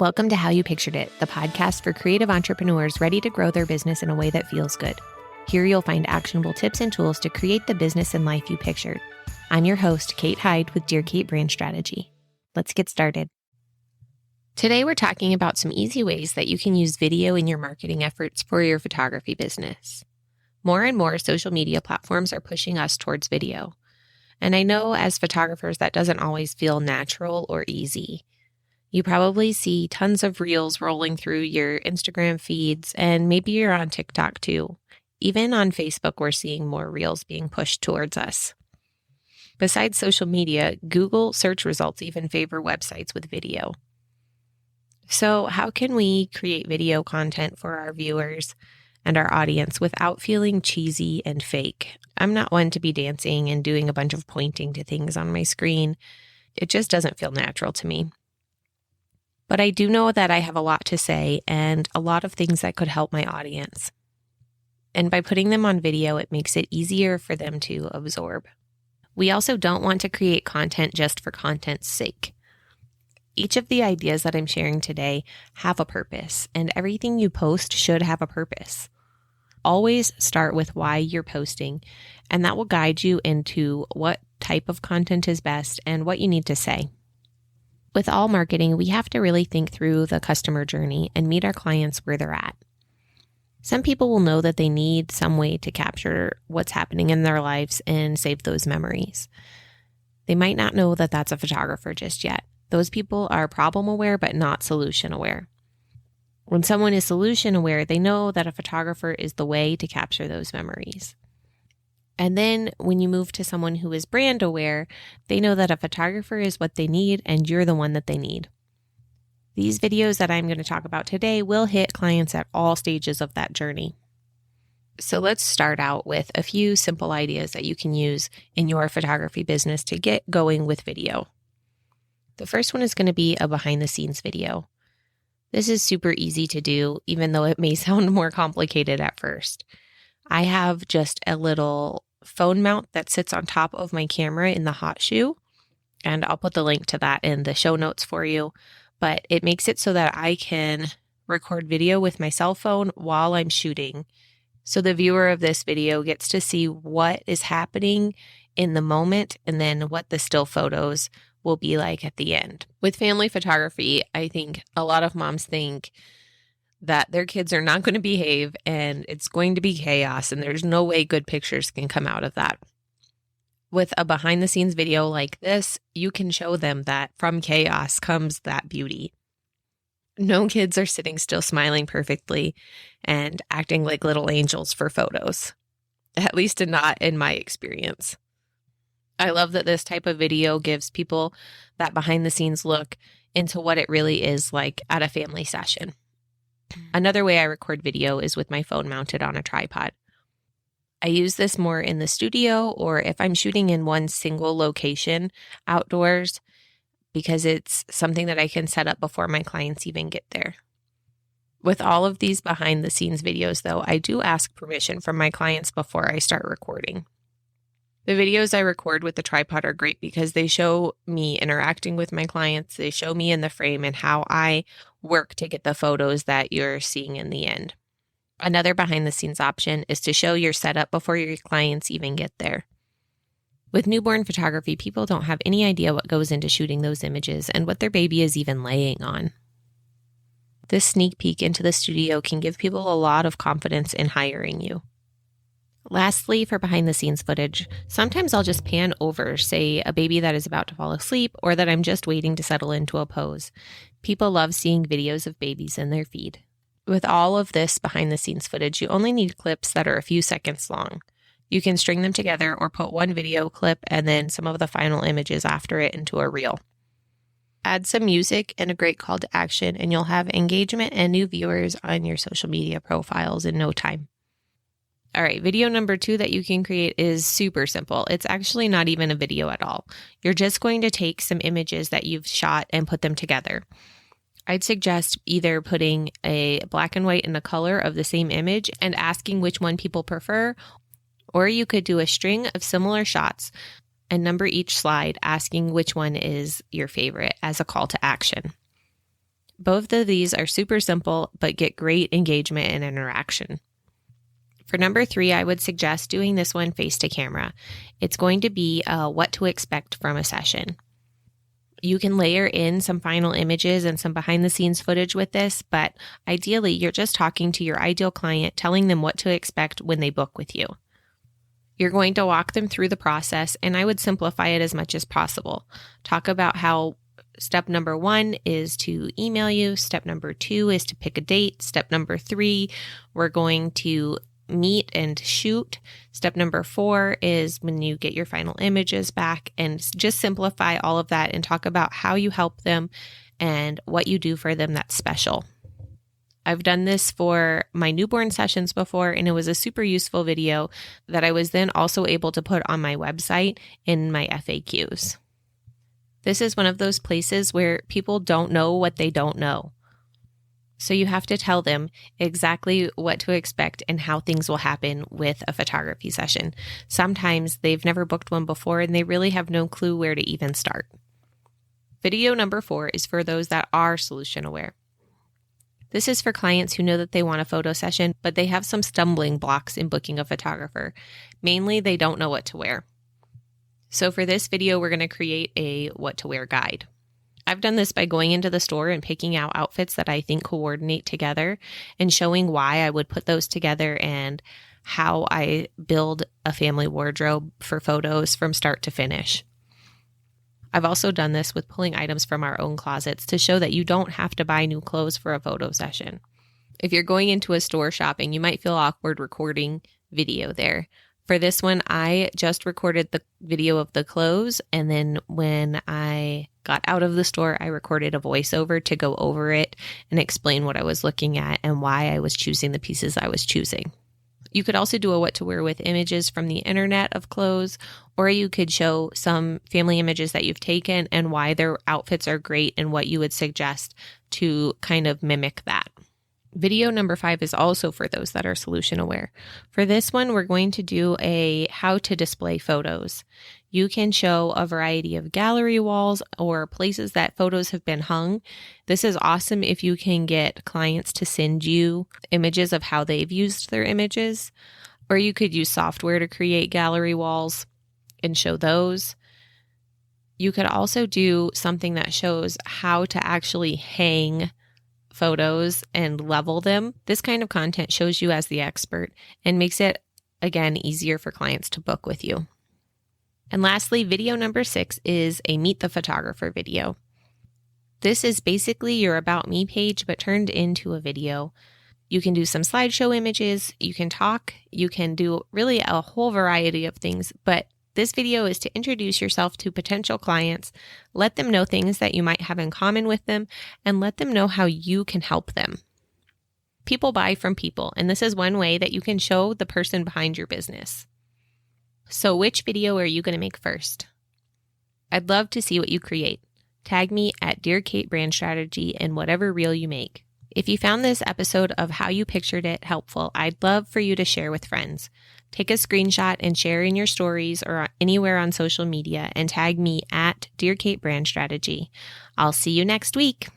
Welcome to How You Pictured It, the podcast for creative entrepreneurs ready to grow their business in a way that feels good. Here you'll find actionable tips and tools to create the business and life you pictured. I'm your host, Kate Hyde with Dear Kate Brand Strategy. Let's get started. Today we're talking about some easy ways that you can use video in your marketing efforts for your photography business. More and more social media platforms are pushing us towards video. And I know as photographers that doesn't always feel natural or easy. You probably see tons of reels rolling through your Instagram feeds, and maybe you're on TikTok too. Even on Facebook, we're seeing more reels being pushed towards us. Besides social media, Google search results even favor websites with video. So how can we create video content for our viewers and our audience without feeling cheesy and fake? I'm not one to be dancing and doing a bunch of pointing to things on my screen. It just doesn't feel natural to me. But I do know that I have a lot to say and a lot of things that could help my audience. And by putting them on video, it makes it easier for them to absorb. We also don't want to create content just for content's sake. Each of the ideas that I'm sharing today have a purpose, and everything you post should have a purpose. Always start with why you're posting, and that will guide you into what type of content is best and what you need to say. With all marketing, we have to really think through the customer journey and meet our clients where they're at. Some people will know that they need some way to capture what's happening in their lives and save those memories. They might not know that that's a photographer just yet. Those people are problem aware, but not solution aware. When someone is solution aware, they know that a photographer is the way to capture those memories. And then when you move to someone who is brand aware, they know that a photographer is what they need and you're the one that they need. These videos that I'm going to talk about today will hit clients at all stages of that journey. So let's start out with a few simple ideas that you can use in your photography business to get going with video. The first one is going to be a behind the scenes video. This is super easy to do, even though it may sound more complicated at first. I have just a little phone mount that sits on top of my camera in the hot shoe, and I'll put the link to that in the show notes for you, but it makes it so that I can record video with my cell phone while I'm shooting. So the viewer of this video gets to see what is happening in the moment and then what the still photos will be like at the end. With family photography, I think a lot of moms think that their kids are not going to behave and it's going to be chaos and there's no way good pictures can come out of that. With a behind the scenes video like this, you can show them that from chaos comes that beauty. No kids are sitting still smiling perfectly and acting like little angels for photos, at least not in my experience. I love that this type of video gives people that behind the scenes look into what it really is like at a family session. Another way I record video is with my phone mounted on a tripod. I use this more in the studio or if I'm shooting in one single location outdoors because it's something that I can set up before my clients even get there. With all of these behind the scenes videos though, I do ask permission from my clients before I start recording. The videos I record with the tripod are great because they show me interacting with my clients. They show me in the frame and how I work to get the photos that you're seeing in the end. Another behind the scenes option is to show your setup before your clients even get there. With newborn photography, people don't have any idea what goes into shooting those images and what their baby is even laying on. This sneak peek into the studio can give people a lot of confidence in hiring you. Lastly, for behind the scenes footage, sometimes I'll just pan over, say, a baby that is about to fall asleep or that I'm just waiting to settle into a pose. People love seeing videos of babies in their feed. With all of this behind the scenes footage, you only need clips that are a few seconds long. You can string them together or put one video clip and then some of the final images after it into a reel. Add some music and a great call to action, and you'll have engagement and new viewers on your social media profiles in no time. All right, video number 2 that you can create is super simple. It's actually not even a video at all. You're just going to take some images that you've shot and put them together. I'd suggest either putting a black and white and a color of the same image and asking which one people prefer, or you could do a string of similar shots and number each slide asking which one is your favorite as a call to action. Both of these are super simple, but get great engagement and interaction. For number 3, I would suggest doing this one face to camera. It's going to be what to expect from a session. You can layer in some final images and some behind the scenes footage with this, but ideally you're just talking to your ideal client, telling them what to expect when they book with you. You're going to walk them through the process, and I would simplify it as much as possible. Talk about how step number 1 is to email you. Step number 2 is to pick a date. Step number 3, we're going to meet and shoot. Step number 4 is when you get your final images back, and just simplify all of that and talk about how you help them and what you do for them that's special. I've done this for my newborn sessions before, and it was a super useful video that I was then also able to put on my website in my FAQs. This is one of those places where people don't know what they don't know. So you have to tell them exactly what to expect and how things will happen with a photography session. Sometimes they've never booked one before and they really have no clue where to even start. Video number 4 is for those that are solution aware. This is for clients who know that they want a photo session, but they have some stumbling blocks in booking a photographer. Mainly, they don't know what to wear. So for this video, we're going to create a what to wear guide. I've done this by going into the store and picking out outfits that I think coordinate together and showing why I would put those together and how I build a family wardrobe for photos from start to finish. I've also done this with pulling items from our own closets to show that you don't have to buy new clothes for a photo session. If you're going into a store shopping, you might feel awkward recording video there. For this one, I just recorded the video of the clothes, and then when I got out of the store, I recorded a voiceover to go over it and explain what I was looking at and why I was choosing the pieces I was choosing. You could also do a what to wear with images from the internet of clothes, or you could show some family images that you've taken and why their outfits are great and what you would suggest to kind of mimic that. Video number 5 is also for those that are solution aware. For this one, we're going to do a how to display photos. You can show a variety of gallery walls or places that photos have been hung. This is awesome if you can get clients to send you images of how they've used their images, or you could use software to create gallery walls and show those. You could also do something that shows how to actually hang photos and level them. This kind of content shows you as the expert and makes it, again, easier for clients to book with you. And lastly, video number 6 is a Meet the Photographer video. This is basically your About Me page, but turned into a video. You can do some slideshow images, you can talk, you can do really a whole variety of things, but this video is to introduce yourself to potential clients, let them know things that you might have in common with them, and let them know how you can help them. People buy from people, and this is one way that you can show the person behind your business. So which video are you going to make first? I'd love to see what you create. Tag me at Dear Kate Brand Strategy in whatever reel you make. If you found this episode of How You Pictured It helpful, I'd love for you to share with friends. Take a screenshot and share in your stories or anywhere on social media and tag me at Dear Kate Brand Strategy. I'll see you next week.